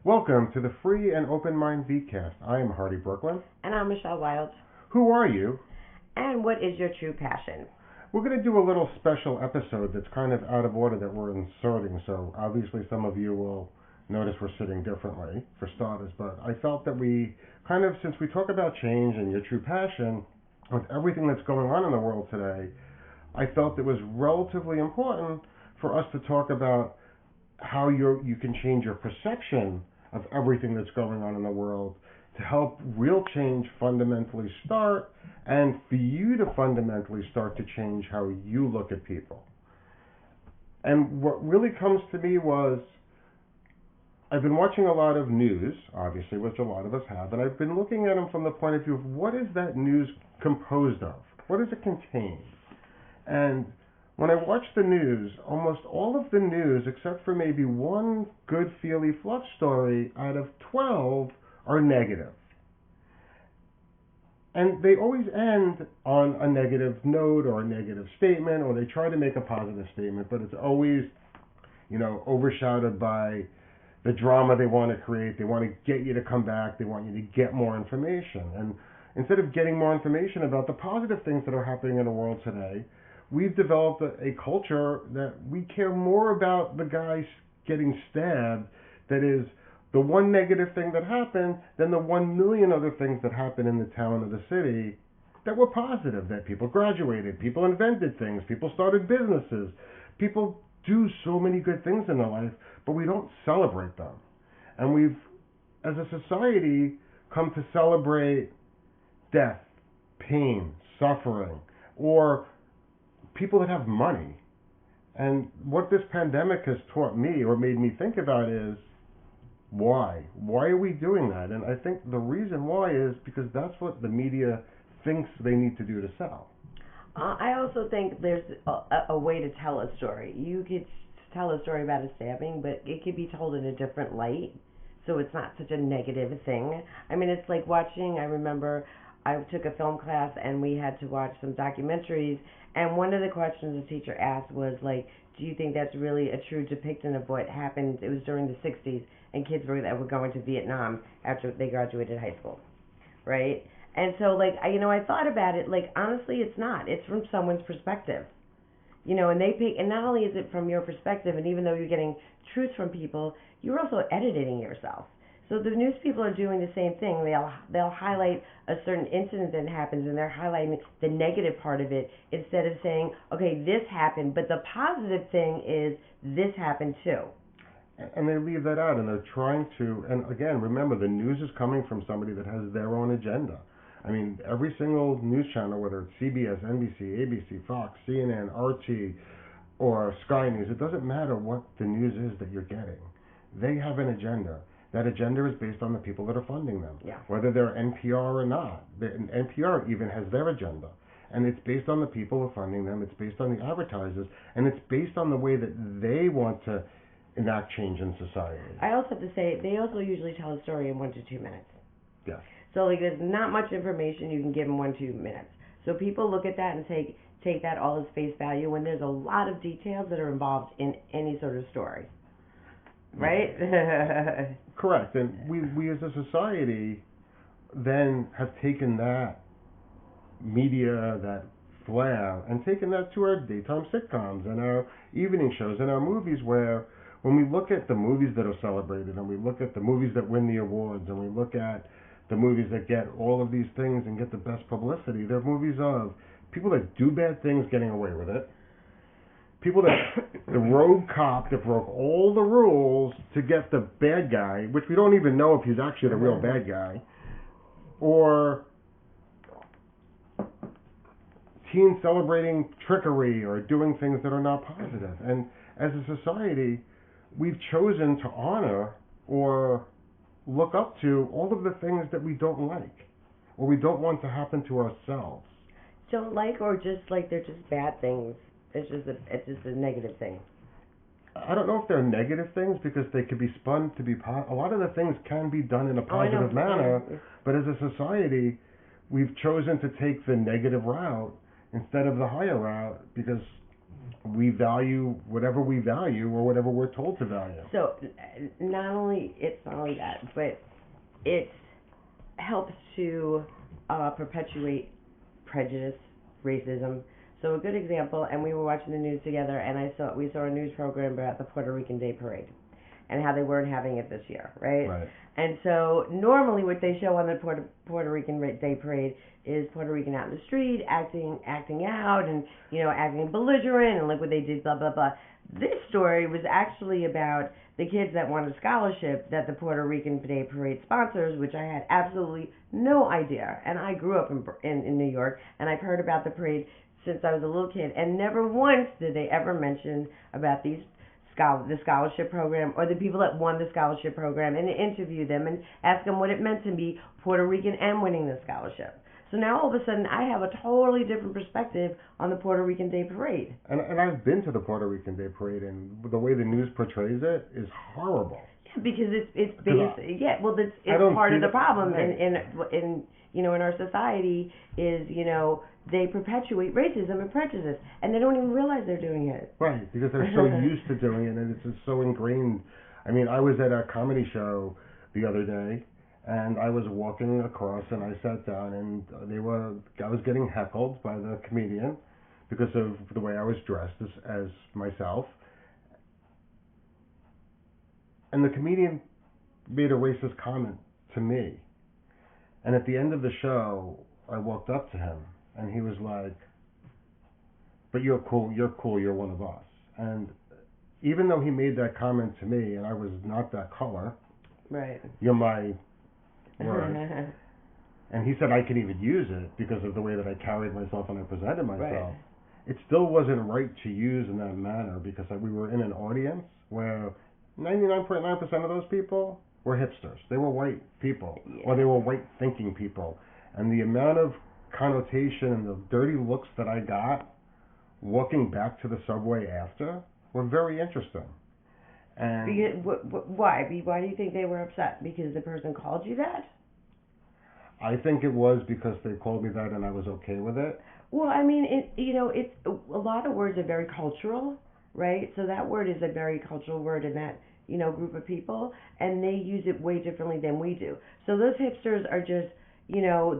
Welcome to the free and open mind Vcast. I am Hardy Brooklyn. And I'm Michelle Wild. Who are you? And what is your true passion? We're going to do a little special episode that's kind of out of order that we're inserting, so obviously some of you will notice we're sitting differently, for starters, but I felt that since we talk about change and your true passion, with everything that's going on in the world today, I felt it was relatively important for us to talk about how you can change your perception of everything that's going on in the world to help real change fundamentally start, and for you to fundamentally start to change how you look at people. And what really comes to me was, I've been watching a lot of news, obviously, which a lot of us have, and I've been looking at them from the point of view of what is that news composed of? What does it contain? And when I watch the news, almost all of the news, except for maybe one good feely fluff story out of 12, are negative. And they always end on a negative note or a negative statement, or they try to make a positive statement, but it's always, overshadowed by the drama they want to create. They want to get you to come back. They want you to get more information. And instead of getting more information about the positive things that are happening in the world today, we've developed a culture that we care more about the guy getting stabbed, that is the one negative thing that happened, than the 1 million other things that happened in the town or the city that were positive, that people graduated, people invented things, people started businesses, people do so many good things in their life, but we don't celebrate them. And we've, as a society, come to celebrate death, pain, suffering, or people that have money. And what this pandemic has taught me, or made me think about, is why? Why are we doing that? And I think the reason why is because that's what the media thinks they need to do to sell. I also think there's a way to tell a story. You could tell a story about a stabbing, but it could be told in a different light, so it's not such a negative thing. I mean, it's like watching, I remember I took a film class and we had to watch some documentaries, and one of the questions the teacher asked was like, do you think that's really a true depiction of what happened? It was during the 60s, and kids that were going to Vietnam after they graduated high school, right? And so, I thought about it, honestly, it's not. It's from someone's perspective. And not only is it from your perspective, and even though you're getting truth from people, you're also editing yourself. So the news people are doing the same thing. They'll highlight a certain incident that happens, and they're highlighting the negative part of it instead of saying, okay, this happened, but the positive thing is this happened too. And they leave that out, and they're trying to, and again, remember, the news is coming from somebody that has their own agenda. I mean, every single news channel, whether it's CBS, NBC, ABC, Fox, CNN, RT, or Sky News, it doesn't matter what the news is that you're getting. They have an agenda. That agenda is based on the people that are funding them, whether they're NPR or not. NPR even has their agenda, and it's based on the people who are funding them. It's based on the advertisers, and it's based on the way that they want to enact change in society. I also have to say, they also usually tell a story in 1 to 2 minutes. Yeah. So there's not much information you can give in 1 to 2 minutes. So people look at that and take that all as face value when there's a lot of details that are involved in any sort of story. Right? Correct. And we as a society then have taken that media, that flair, and taken that to our daytime sitcoms and our evening shows and our movies, where when we look at the movies that are celebrated, and we look at the movies that win the awards, and we look at the movies that get all of these things and get the best publicity, they're movies of people that do bad things getting away with it, people that, the rogue cop that broke all the rules to get the bad guy, which we don't even know if he's actually the real bad guy, or teens celebrating trickery or doing things that are not positive. And as a society, we've chosen to honor or look up to all of the things that we don't like, or we don't want to happen to ourselves. Don't like, or just like they're just bad things. It's just a negative thing. I don't know if they're negative things, because they could be spun to be a lot of the things can be done in a positive manner, but as a society, we've chosen to take the negative route instead of the higher route, because we value whatever we value or whatever we're told to value. So not only that, but it helps to perpetuate prejudice, racism. So a good example, and we were watching the news together, and we saw a news program about the Puerto Rican Day Parade and how they weren't having it this year, right? Right. And so normally what they show on the Puerto Rican Day Parade is Puerto Rican out in the street acting out and, acting belligerent and look what they did, blah, blah, blah. This story was actually about the kids that won a scholarship that the Puerto Rican Day Parade sponsors, which I had absolutely no idea. And I grew up in New York, and I've heard about the parade since I was a little kid, and never once did they ever mention about the scholarship program or the people that won the scholarship program, and interview them and ask them what it meant to be Puerto Rican and winning the scholarship. So now all of a sudden I have a totally different perspective on the Puerto Rican Day Parade. And I've been to the Puerto Rican Day Parade, and the way the news portrays it is horrible. Yeah, because it's based. It's part of the problem in our society is they perpetuate racism and prejudice, and they don't even realize they're doing it. Right, because they're so used to doing it, and it's just so ingrained. I mean, I was at a comedy show the other day, and I was walking across, and I sat down, and I was getting heckled by the comedian because of the way I was dressed as myself. And the comedian made a racist comment to me. And at the end of the show, I walked up to him, and he was like, "But you're cool, you're one of us." And even though he made that comment to me, and I was not that color, right? You're my word. And he said I could even use it because of the way that I carried myself and I presented myself. Right. It still wasn't right to use in that manner because we were in an audience where 99.9% of those people were hipsters. They were white people, or they were white thinking people. And the amount of connotation and the dirty looks that I got walking back to the subway after were very interesting. And why? Why do you think they were upset? Because the person called you that? I think it was because they called me that and I was okay with it. Well, I mean, it's a lot of words are very cultural, right? So that word is a very cultural word in that group of people, and they use it way differently than we do. So those hipsters are just,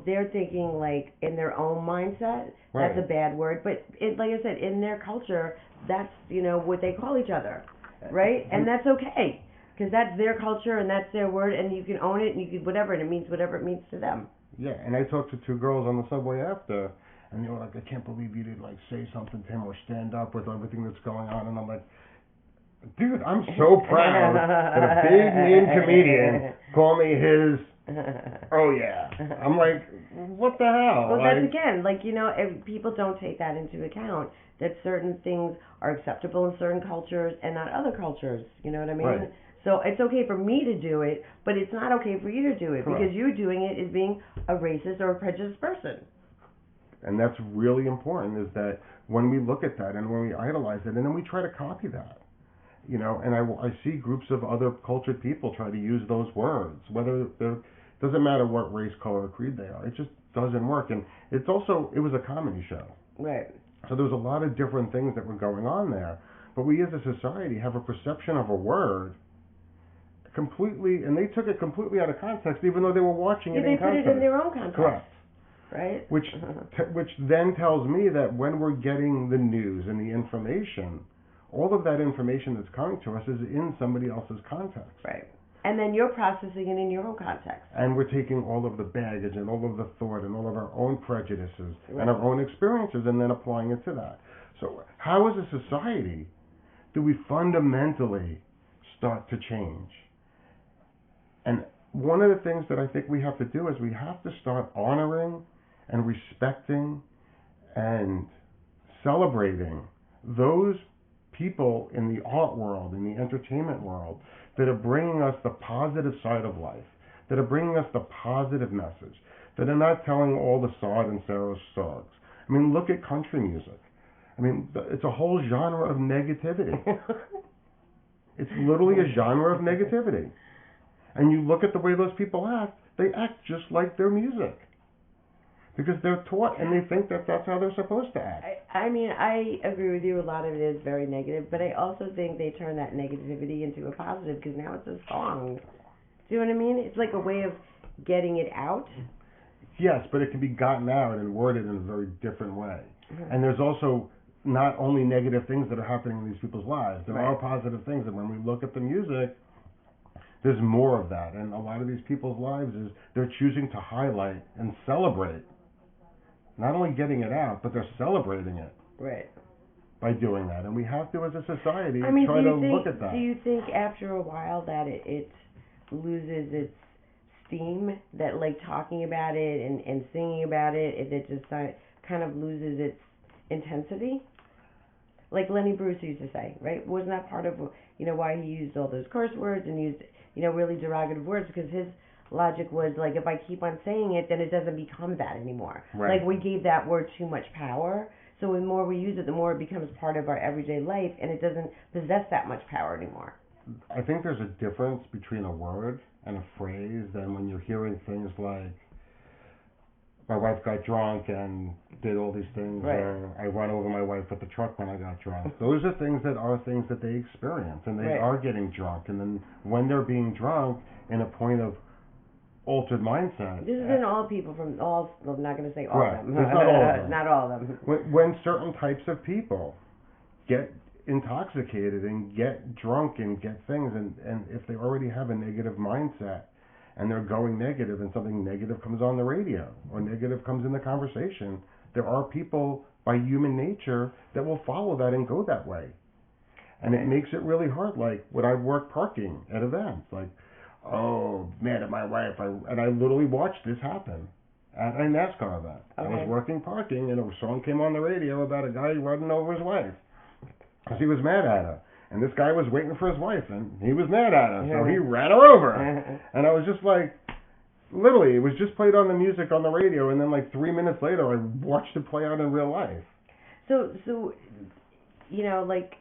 they're thinking like in their own mindset. Right. That's a bad word, but like I said, in their culture, that's what they call each other, right? And that's okay, because that's their culture and that's their word, and you can own it and you can whatever, and it means whatever it means to them. Yeah, and I talked to two girls on the subway after, and they were like, "I can't believe you didn't say something to him or stand up with everything that's going on." And I'm like, dude, I'm so proud that a big mean comedian called me his. Oh yeah. I'm like, what the hell? Well, that's again, if people don't take that into account, that certain things are acceptable in certain cultures and not other cultures. You know what I mean? Right. So it's okay for me to do it, but it's not okay for you to do it. Correct. Because you doing it is being a racist or a prejudiced person. And that's really important, is that when we look at that and when we idolize it, and then we try to copy that. And I see groups of other cultured people try to use those words, whether doesn't matter what race, color, or creed they are. It just doesn't work. And it was a comedy show. Right. So there was a lot of different things that were going on there. But we as a society have a perception of a word completely, and they took it completely out of context, even though they were watching it in context. They put it in their own context. Correct. Right? Which then tells me that when we're getting the news and the information, all of that information that's coming to us is in somebody else's context. Right. And then you're processing it in your own context. And we're taking all of the baggage and all of the thought and all of our own prejudices Right. and our own experiences and then applying it to that. So how as a society do we fundamentally start to change? And one of the things that I think we have to do is we have to start honoring and respecting and celebrating those people in the art world, in the entertainment world, that are bringing us the positive side of life, that are bringing us the positive message, that are not telling all the sad and sorrow songs. I mean, look at country music. I mean, it's a whole genre of negativity. It's literally a genre of negativity. And you look at the way those people act, they act just like their music. Because they're taught and they think that that's how they're supposed to act. I mean, I agree with you. A lot of it is very negative, but I also think they turn that negativity into a positive because now it's a song. Do you know what I mean? It's like a way of getting it out. Yes, but it can be gotten out and worded in a very different way. Mm-hmm. And there's also not only negative things that are happening in these people's lives. There are positive things, and when we look at the music, there's more of that. And a lot of these people's lives is they're choosing to highlight and celebrate. Not only getting it out, but they're celebrating it. Right. By doing that. And we have to, as a society, I mean, try to look at that. Do you think after a while that it loses its steam? That, like, talking about it and singing about it, it just kind of loses its intensity? Like Lenny Bruce used to say, right? Wasn't that part of, why he used all those curse words and used, really derogative words? Because his logic was, like, if I keep on saying it, then it doesn't become that anymore. Right. Like, we gave that word too much power. So the more we use it, the more it becomes part of our everyday life, and it doesn't possess that much power anymore. I think there's a difference between a word and a phrase than when you're hearing things like, my wife got drunk and did all these things, or I ran over my wife with the truck when I got drunk. Those are things that they experience, and they are getting drunk. And then when they're being drunk in a point of altered mindset. This isn't all people from all, I'm not going to say all of them. It's not all of them. Not all of them. When certain types of people get intoxicated and get drunk and get things, and if they already have a negative mindset and they're going negative and something negative comes on the radio or negative comes in the conversation, there are people by human nature that will follow that and go that way. And it makes it really hard. Like when I work parking at events, like, oh, mad at my wife. And I literally watched this happen at a NASCAR event. I was working parking, and a song came on the radio about a guy running over his wife because he was mad at her. And this guy was waiting for his wife, and he was mad at her, so he ran her over. And I was just like, literally, it was just played on the music on the radio, and then like 3 minutes later, I watched it play out in real life. So like,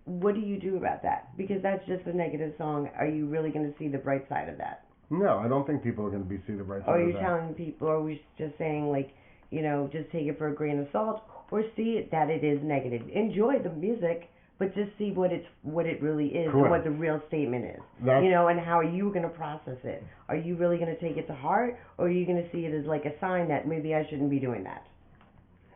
what do you do about that? Because that's just a negative song. Are you really going to see the bright side of that? No, I don't think people are going to see the bright side of that. Or are you telling people, or are we just saying, like, just take it for a grain of salt, or see it that it is negative? Enjoy the music, but just see what it really is. Correct. And what the real statement is. And how are you going to process it? Are you really going to take it to heart, or are you going to see it as like a sign that maybe I shouldn't be doing that?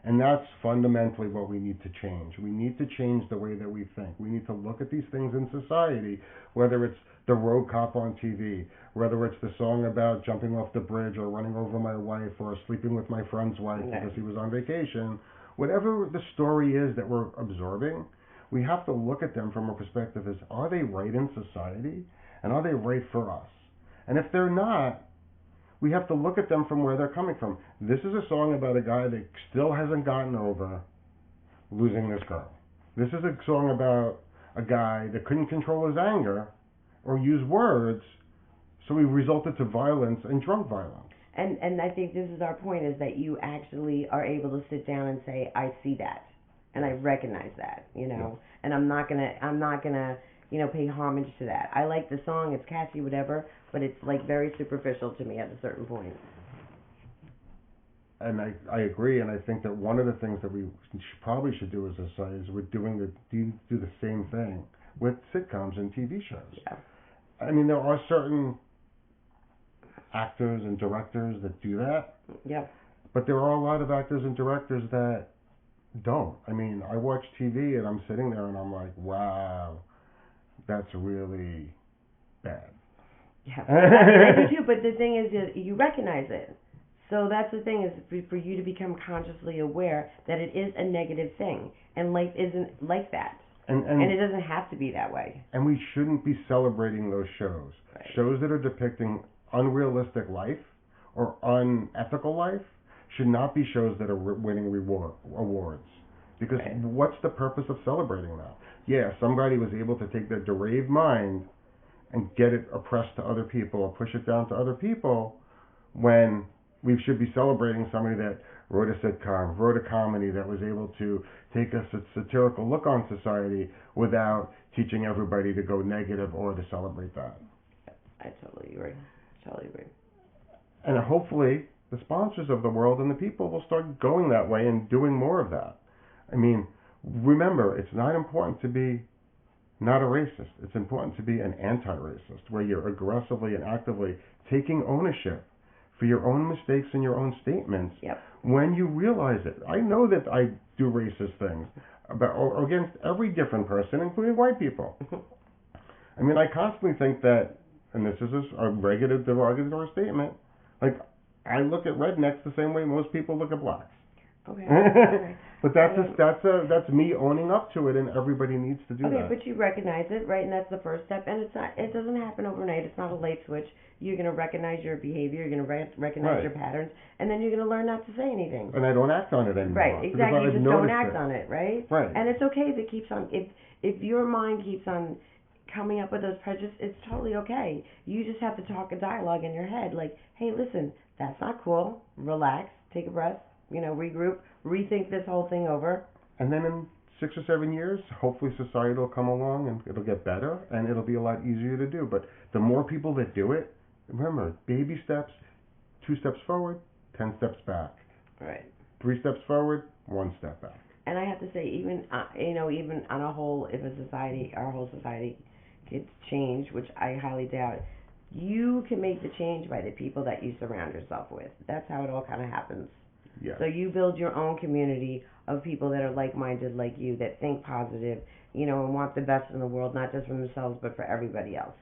And that's fundamentally what we need to change. We need to change the way that we think. We need to look at these things in society, whether it's the road cop on TV, whether it's the song about jumping off the bridge or running over my wife or sleeping with my friend's wife because he was on vacation. Whatever the story is that we're absorbing, we have to look at them from a perspective as, are they right in society? And are they right for us? And if they're not, we have to look at them from where they're coming from. This is a song about a guy that still hasn't gotten over losing this girl. This is a song about a guy that couldn't control his anger or use words, so he resulted to violence and drunk violence. And I think this is our point, is that you actually are able to sit down and say, I see that, and I recognize that, and I'm not gonna pay homage to that. I like the song, it's catchy, whatever, but it's like very superficial to me at a certain point. And I agree, and I think that one of the things that we probably should do as a society is we're do the same thing with sitcoms and TV shows. Yeah. I mean, there are certain actors and directors that do that. Yeah. But there are a lot of actors and directors that don't. I mean, I watch TV and I'm sitting there and I'm like, wow, that's really bad. Yeah, I do too, but the thing is you recognize it. So that's the thing, is for you to become consciously aware that it is a negative thing, and life isn't like that. And it doesn't have to be that way. And we shouldn't be celebrating those shows. Right. Shows that are depicting unrealistic life or unethical life should not be shows that are winning awards. Because what's the purpose of celebrating that? Yeah, somebody was able to take their deranged mind and get it oppressed to other people or push it down to other people, when we should be celebrating somebody that wrote a sitcom, wrote a comedy, that was able to take a satirical look on society without teaching everybody to go negative or to celebrate that. I totally agree. And hopefully the sponsors of the world and the people will start going that way and doing more of that. I mean, remember, it's not important to be not a racist. It's important to be an anti-racist, where you're aggressively and actively taking ownership for your own mistakes and your own statements. Yep. When you realize it. I know that I do racist things or against every different person, including white people. I mean, I constantly think that, and this is a regular derogatory statement, like, I look at rednecks the same way most people look at blacks. Okay. Okay. But that's me owning up to it, and everybody needs to do that. Okay, but you recognize it, right? And that's the first step. And it doesn't happen overnight. It's not a light switch. You're going to recognize your behavior. You're going to recognize your patterns, and then you're going to learn not to say anything. And I don't act on it anymore. Right, exactly. You just don't act on it, right? Right. And it's okay if it keeps on. If your mind keeps on coming up with those prejudices, it's totally okay. You just have to talk a dialogue in your head, like, hey, listen, that's not cool. Relax. Take a breath. Regroup, rethink this whole thing over. And then in 6 or 7 years, hopefully society will come along and it'll get better and it'll be a lot easier to do. But the more people that do it, remember, baby steps, 2 steps forward, 10 steps back. Right. 3 steps forward, 1 step back. And I have to say, even on a whole, if our whole society could change, which I highly doubt, you can make the change by the people that you surround yourself with. That's how it all kind of happens. Yes. So you build your own community of people that are like-minded like you, that think positive, and want the best in the world, not just for themselves, but for everybody else.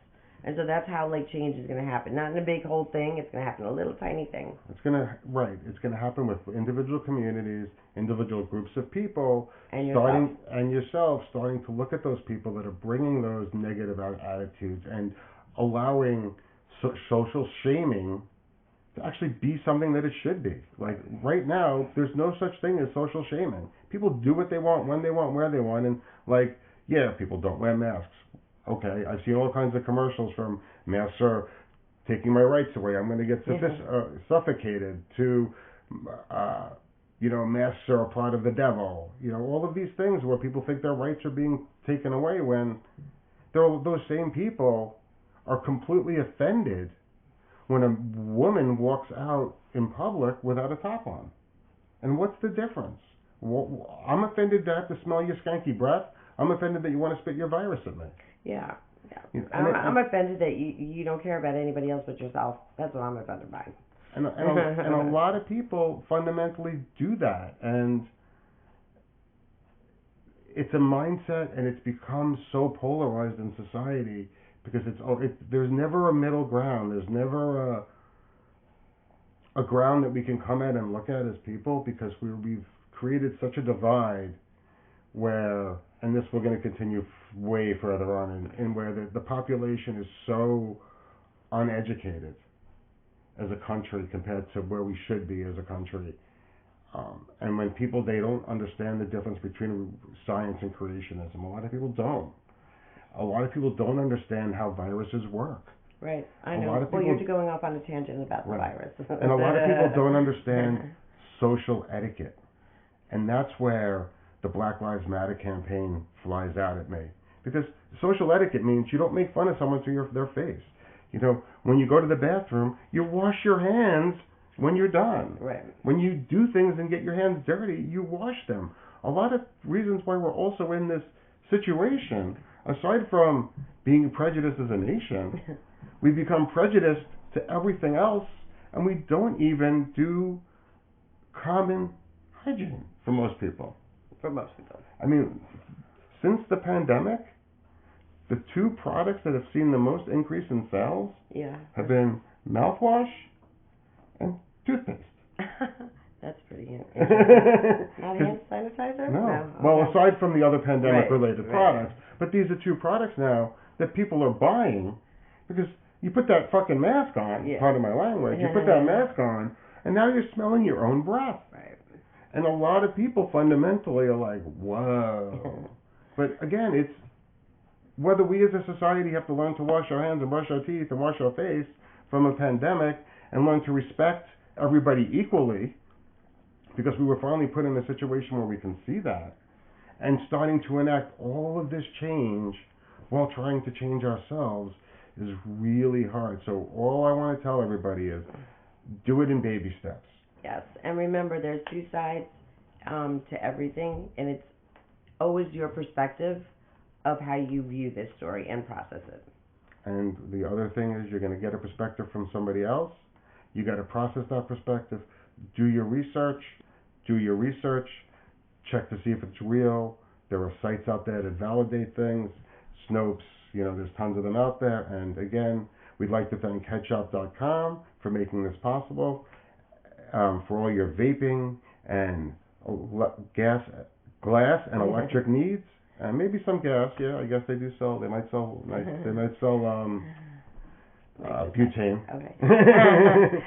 And so that's how, change is going to happen. Not in a big whole thing. It's going to happen in a little tiny thing. It's going to happen with individual communities, individual groups of people, and yourself starting to look at those people that are bringing those negative attitudes and allowing social shaming to actually be something that it should be. Like, right now, there's no such thing as social shaming. People do what they want, when they want, where they want, and, people don't wear masks. Okay, I've seen all kinds of commercials from masks are taking my rights away, I'm going to get suffocated, to, masks are a part of the devil. All of these things where people think their rights are being taken away when those same people are completely offended when a woman walks out in public without a top on. And what's the difference? Well, I'm offended to have to smell your skanky breath. I'm offended that you want to spit your virus at me. Yeah. I'm offended that you don't care about anybody else but yourself. That's what I'm offended by. And a lot of people fundamentally do that. And it's a mindset, and it's become so polarized in society because there's never a middle ground. There's never a ground that we can come at and look at as people, because we've created such a divide where, and this we're going to continue way further on, and where the population is so uneducated as a country compared to where we should be as a country. And when people, they don't understand the difference between science and creationism. A lot of people don't. A lot of people don't understand how viruses work. Right, I know. You're going off on a tangent about the virus. And a lot of people don't understand social etiquette. And that's where the Black Lives Matter campaign flies out at me. Because social etiquette means you don't make fun of someone to their face. When you go to the bathroom, you wash your hands when you're done. Right. When you do things and get your hands dirty, you wash them. A lot of reasons why we're also in this situation, aside from being prejudiced as a nation, we've become prejudiced to everything else, and we don't even do common hygiene for most people. I mean, since the pandemic, the 2 products that have seen the most increase in sales have been mouthwash and toothpaste. That's pretty interesting. Not hand sanitizer? No. Well, aside from the other pandemic-related products. But these are 2 products now that people are buying because you put that fucking mask on, part of my language, you put that mask on, and now you're smelling your own breath. Right. And a lot of people fundamentally are like, whoa. But again, it's whether we as a society have to learn to wash our hands and brush our teeth and wash our face from a pandemic and learn to respect everybody equally, because we were finally put in a situation where we can see that, and starting to enact all of this change while trying to change ourselves is really hard. So all I want to tell everybody is, do it in baby steps. Yes, and remember, there's two sides to everything, and it's always your perspective of how you view this story and process it. And the other thing is, you're going to get a perspective from somebody else. You got to process that perspective. Do your research. Check to see if it's real. There are sites out there that validate things. Snopes, there's tons of them out there. And again, we'd like to thank headshop.com for making this possible. For all your vaping and glass and electric needs, and maybe some gas. Yeah, I guess they do sell. They might sell. Butane. Okay.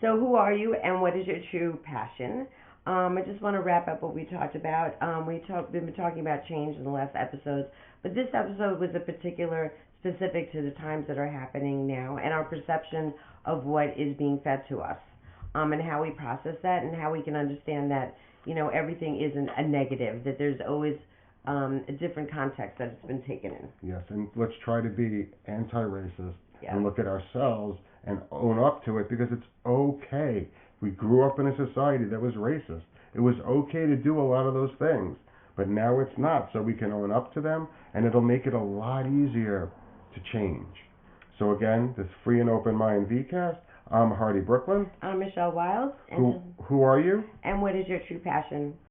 So who are you, and what is your true passion? I just want to wrap up what we talked about. We've been talking about change in the last episodes, but this episode was a particular specific to the times that are happening now and our perception of what is being fed to us, and how we process that and how we can understand that, everything isn't a negative, that there's always a different context that it's been taken in. Yes, and let's try to be anti-racist Yeah. and look at ourselves and own up to it, because it's okay. We grew up in a society that was racist. It was okay to do a lot of those things, but now it's not, so we can own up to them, and it'll make it a lot easier to change. So again, this Free and Open Mind Vcast. I'm Hardy Brooklyn. I'm Michelle Wiles. Who are you? And what is your true passion?